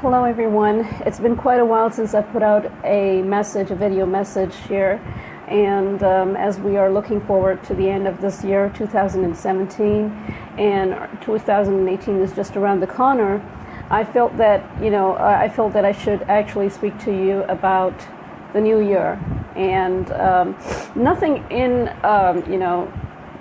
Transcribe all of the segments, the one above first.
Hello everyone. It's been quite a while since I put out a video message here, and as we are looking forward to the end of this year, 2017, and 2018 is just around the corner, I felt that I should actually speak to you about the new year, and nothing in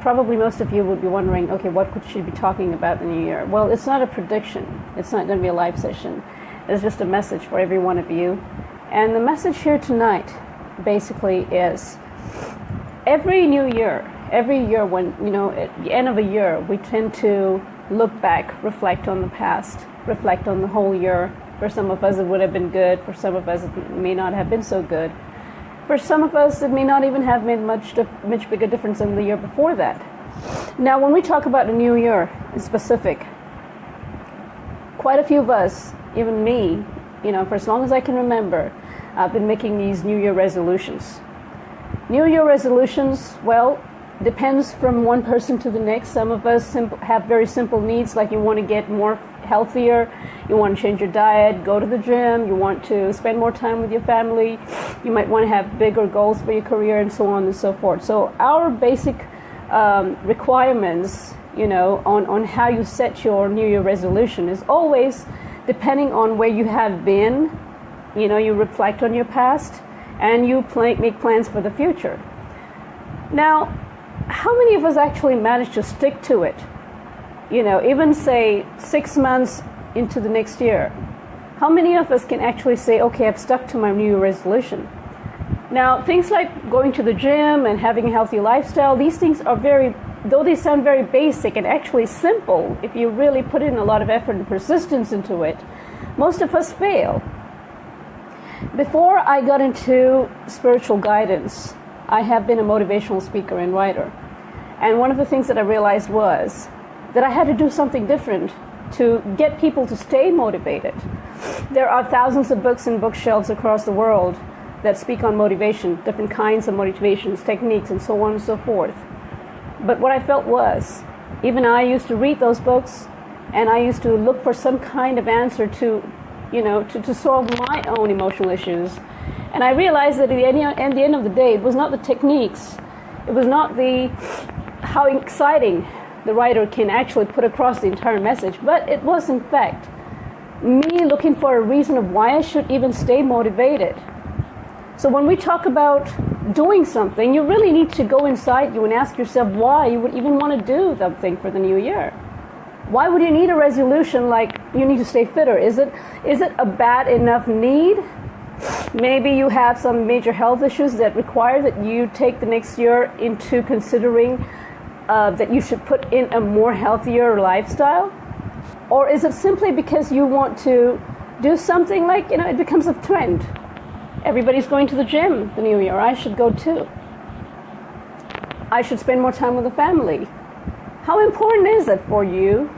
probably most of you would be wondering, okay, what could she be talking about in the new year? Well, it's not a prediction. It's not going to be a live session. It's just a message for every one of you. And the message here tonight basically is every new year, when, at the end of a year, we tend to look back, reflect on the past, reflect on the whole year. For some of us, it would have been good. For some of us, it may not have been so good. For some of us, it may not even have made much bigger difference than the year before that. Now, when we talk about the new year in specific, quite a few of us, even me, for as long as I can remember, I've been making these New Year resolutions. New Year resolutions, well, depends from one person to the next. Some of us have very simple needs, like you want to get more healthier, you want to change your diet, go to the gym, you want to spend more time with your family, you might want to have bigger goals for your career, and so on and so forth. So our basic requirements, on how you set your New Year resolution is always depending on where you have been. You reflect on your past and you make plans for the future. Now, how many of us actually manage to stick to it? Even say 6 months into the next year. How many of us can actually say, okay, I've stuck to my New Year resolution? Now, things like going to the gym and having a healthy lifestyle, these things are though they sound very basic and actually simple, if you really put in a lot of effort and persistence into it, most of us fail. Before I got into spiritual guidance, I have been a motivational speaker and writer. And one of the things that I realized was that I had to do something different to get people to stay motivated. There are thousands of books and bookshelves across the world that speak on motivation, different kinds of motivations, techniques, and so on and so forth. But what I felt was, even I used to read those books, and I used to look for some kind of answer to solve my own emotional issues. And I realized that at the end of the day, it was not the techniques, it was not how exciting the writer can actually put across the entire message, but it was in fact me looking for a reason of why I should even stay motivated. So when we talk about doing something, you really need to go inside you and ask yourself why you would even want to do something for the new year. Why would you need a resolution like you need to stay fitter? Is it a bad enough need? Maybe you have some major health issues that require that you take the next year into considering that you should put in a more healthier lifestyle? Or is it simply because you want to do something like, it becomes a trend? Everybody's going to the gym the new year. I should go too. I should spend more time with the family. How important is it for you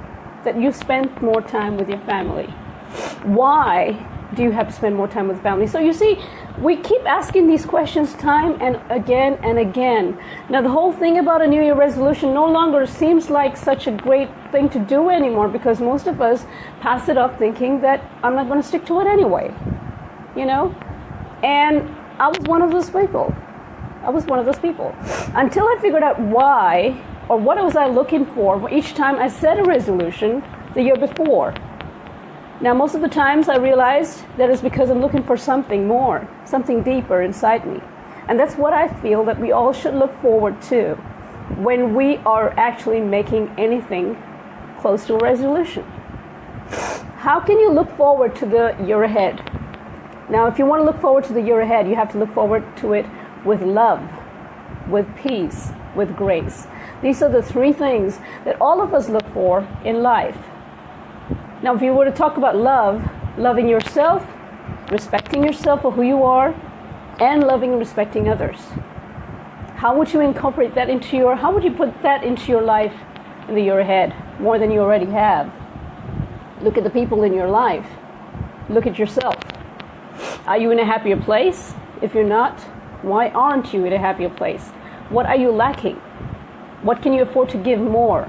that you spend more time with your family? Why do you have to spend more time with the family? So you see, we keep asking these questions time and again and again. Now, the whole thing about a New Year resolution no longer seems like such a great thing to do anymore, because most of us pass it off thinking that I'm not going to stick to it anyway, And I was one of those people. Until I figured out why, or what was I looking for each time I set a resolution the year before. Now, most of the times I realized that it's because I'm looking for something more, something deeper inside me. And that's what I feel that we all should look forward to when we are actually making anything close to a resolution. How can you look forward to the year ahead? Now, if you want to look forward to the year ahead, you have to look forward to it with love, with peace, with grace. These are the three things that all of us look for in life. Now, if you were to talk about love, loving yourself, respecting yourself for who you are, and loving and respecting others, how would you incorporate that how would you put that into your life in the year ahead, more than you already have? Look at the people in your life. Look at yourself. Are you in a happier place? If you're not, why aren't you in a happier place? What are you lacking? What can you afford to give more?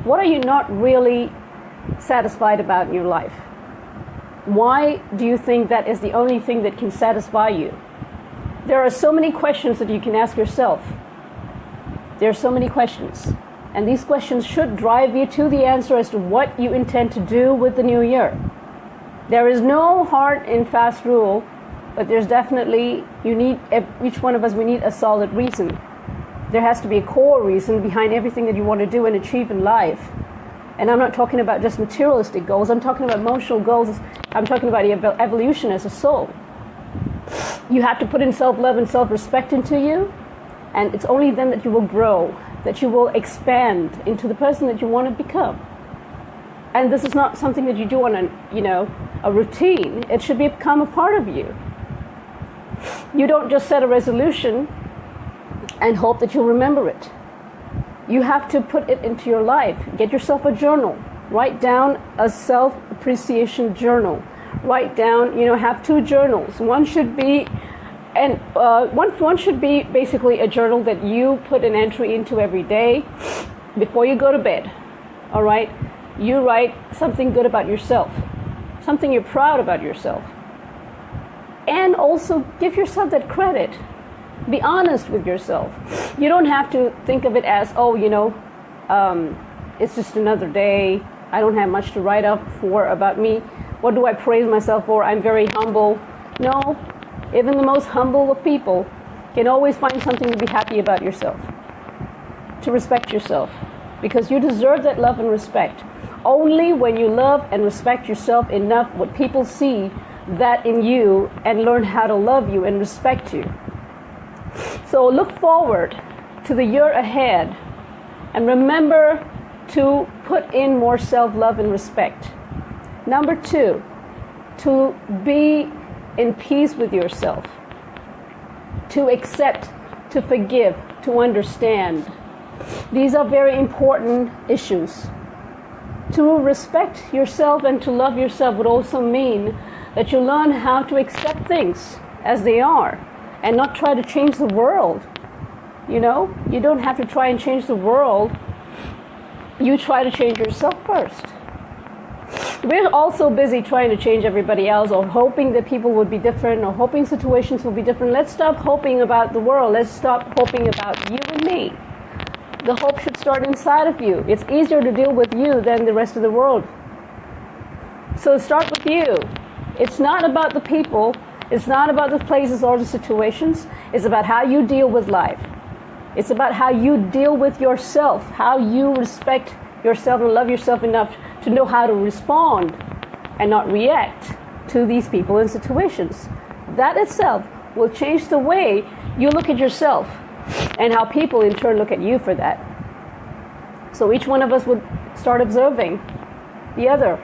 What are you not really satisfied about in your life? Why do you think that is the only thing that can satisfy you? There are so many questions that you can ask yourself. There are so many questions. And these questions should drive you to the answer as to what you intend to do with the new year. There is no hard and fast rule, but there's definitely, each one of us, we need a solid reason. There has to be a core reason behind everything that you want to do and achieve in life. And I'm not talking about just materialistic goals. I'm talking about emotional goals. I'm talking about evolution as a soul. You have to put in self-love and self-respect into you. And it's only then that you will grow, that you will expand into the person that you want to become. And this is not something that you do on a routine. It should become a part of you. You don't just set a resolution and hope that you'll remember it. You have to put it into your life. Get yourself a journal. Write down a self-appreciation journal. Write down, have 2 journals. One should be one should be basically a journal that you put an entry into every day before you go to bed. All right? You write something good about yourself, something you're proud about yourself. And also give yourself that credit. Be honest with yourself. You don't have to think of it as, it's just another day. I don't have much to write up for about me. What do I praise myself for? I'm very humble. No, even the most humble of people can always find something to be happy about yourself, to respect yourself, because you deserve that love and respect. Only when you love and respect yourself enough would people see that in you and learn how to love you and respect you. So look forward to the year ahead and remember to put in more self-love and respect. Number 2, to be in peace with yourself, to accept, to forgive, to understand. These are very important issues. To respect yourself and to love yourself would also mean that you learn how to accept things as they are and not try to change the world. You don't have to try and change the world. You try to change yourself first. We're also busy trying to change everybody else, or hoping that people would be different, or hoping situations will be different. Let's stop hoping about the world. Let's stop hoping about you and me. The hope should start inside of you. It's easier to deal with you than the rest of the world. So start with you. It's not about the people. It's not about the places or the situations. It's about how you deal with life. It's about how you deal with yourself, how you respect yourself and love yourself enough to know how to respond and not react to these people and situations. That itself will change the way you look at yourself and how people in turn look at you for that. So each one of us would start observing the other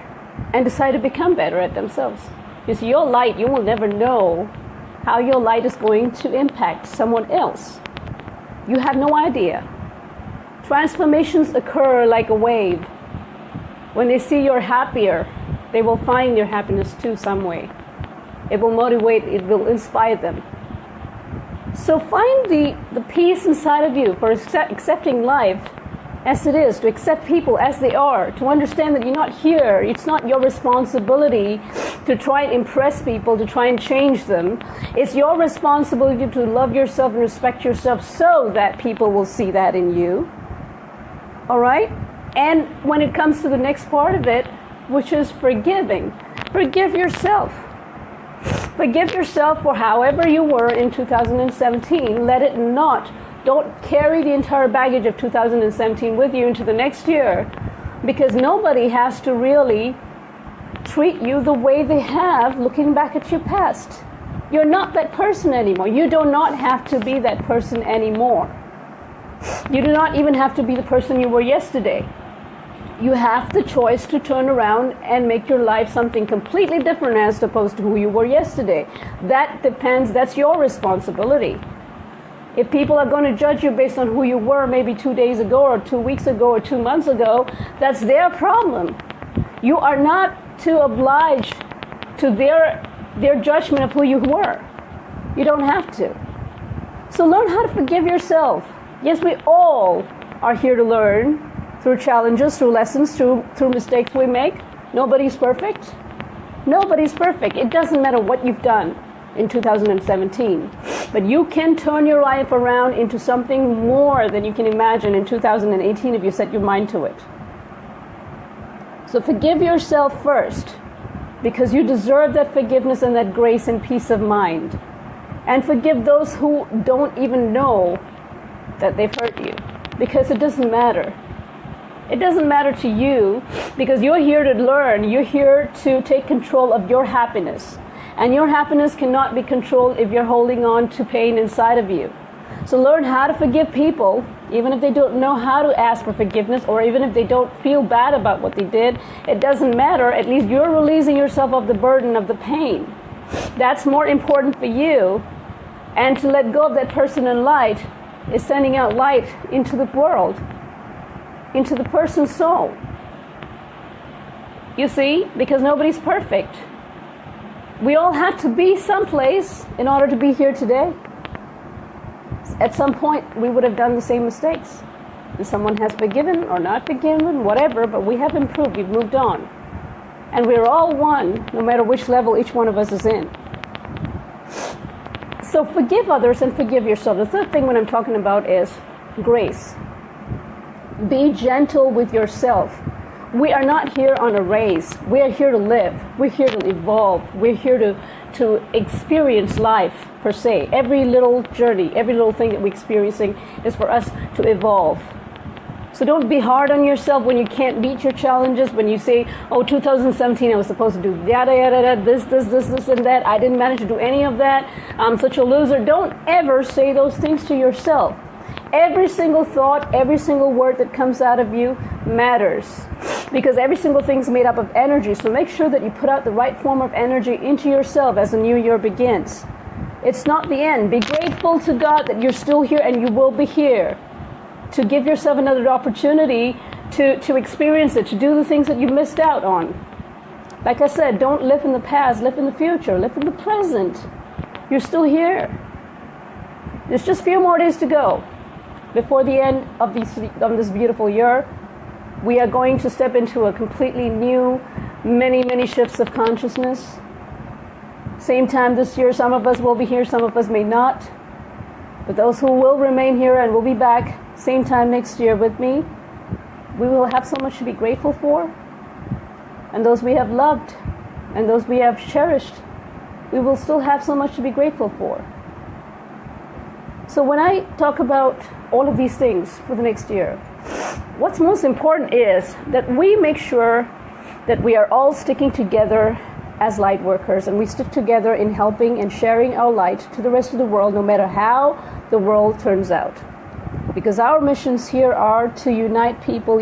and decide to become better at themselves. Because your light, you will never know how your light is going to impact someone else. You have no idea. Transformations occur like a wave. When they see you're happier, they will find your happiness too some way. It will motivate, it will inspire them. So find the peace inside of you for accepting life as it is, to accept people as they are, to understand that you're not here. It's not your responsibility to try and impress people, to try and change them. It's your responsibility to love yourself and respect yourself so that people will see that in you. All right? And when it comes to the next part of it, which is forgiving, forgive yourself. Forgive yourself for however you were in 2017. Don't carry the entire baggage of 2017 with you into the next year, because nobody has to really treat you the way they have looking back at your past. You're not that person anymore. You do not have to be that person anymore. You do not even have to be the person you were yesterday. You have the choice to turn around and make your life something completely different as opposed to who you were yesterday. That depends, that's your responsibility. If people are going to judge you based on who you were maybe 2 days ago or 2 weeks ago or 2 months ago, that's their problem. You are not to oblige to their judgment of who you were. You don't have to. So learn how to forgive yourself. Yes, we all are here to learn through challenges, through lessons, through mistakes we make. Nobody's perfect. Nobody's perfect. It doesn't matter what you've done in 2017. But you can turn your life around into something more than you can imagine in 2018 if you set your mind to it. So forgive yourself first, because you deserve that forgiveness and that grace and peace of mind. And forgive those who don't even know that they've hurt you, because it doesn't matter. It doesn't matter to you, because you're here to learn. You're here to take control of your happiness. And your happiness cannot be controlled if you're holding on to pain inside of you. So learn how to forgive people, even if they don't know how to ask for forgiveness, or even if they don't feel bad about what they did. It doesn't matter. At least you're releasing yourself of the burden of the pain. That's more important for you. And to let go of that person in light is sending out light into the world, into the person's soul. You see, because nobody's perfect. We all had to be someplace in order to be here today. At some point, we would have done the same mistakes. And someone has forgiven or not forgiven, whatever, but we have improved, we've moved on. And we're all one, no matter which level each one of us is in. So forgive others and forgive yourself. The third thing when I'm talking about is grace. Be gentle with yourself. We are not here on a race. We are here to live. We're here to evolve. We're here to experience life, per se. Every little journey, every little thing that we're experiencing is for us to evolve. So don't be hard on yourself when you can't meet your challenges, when you say, oh, 2017, I was supposed to do yada, yada, yada, this, and that. I didn't manage to do any of that. I'm such a loser. Don't ever say those things to yourself. Every single thought, every single word that comes out of you matters, because every single thing is made up of energy. So make sure that you put out the right form of energy into yourself as the new year begins. It's not the end. Be grateful to God that you're still here and you will be here, to give yourself another opportunity to experience it, to do the things that you missed out on. Like I said, don't live in the past, live in the future, live in the present. You're still here. There's just a few more days to go before the end of this beautiful year. We are going to step into a completely new, many shifts of consciousness. Same time this year, some of us will be here, some of us may not. But those who will remain here and will be back same time next year with me, we will have so much to be grateful for. And those we have loved and those we have cherished, we will still have so much to be grateful for. So when I talk about all of these things for the next year, what's most important is that we make sure that we are all sticking together as light workers, and we stick together in helping and sharing our light to the rest of the world, no matter how the world turns out. Because our missions here are to unite people,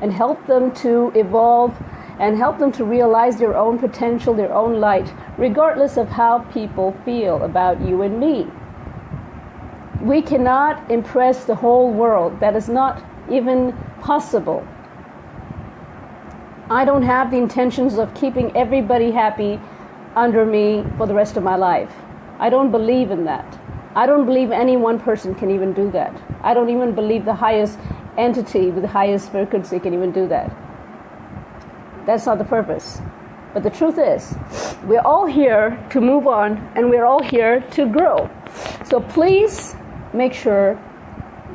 and help them to evolve and help them to realize their own potential, their own light, regardless of how people feel about you and me. We cannot impress the whole world. That is not even possible. I don't have the intentions of keeping everybody happy under me for the rest of my life. I don't believe in that. I don't believe any one person can even do that. I don't even believe the highest entity with the highest frequency can even do that. That's not the purpose. But the truth is, we're all here to move on, and we're all here to grow. So please make sure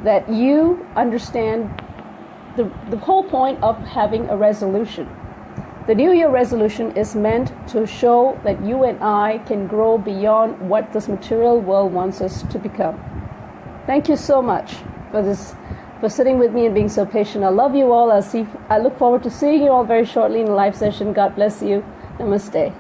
that you understand the whole point of having a resolution. The New Year resolution is meant to show that you and I can grow beyond what this material world wants us to become. Thank you so much for sitting with me and being so patient. I love you all. I look forward to seeing you all very shortly in a live session. God bless you. Namaste.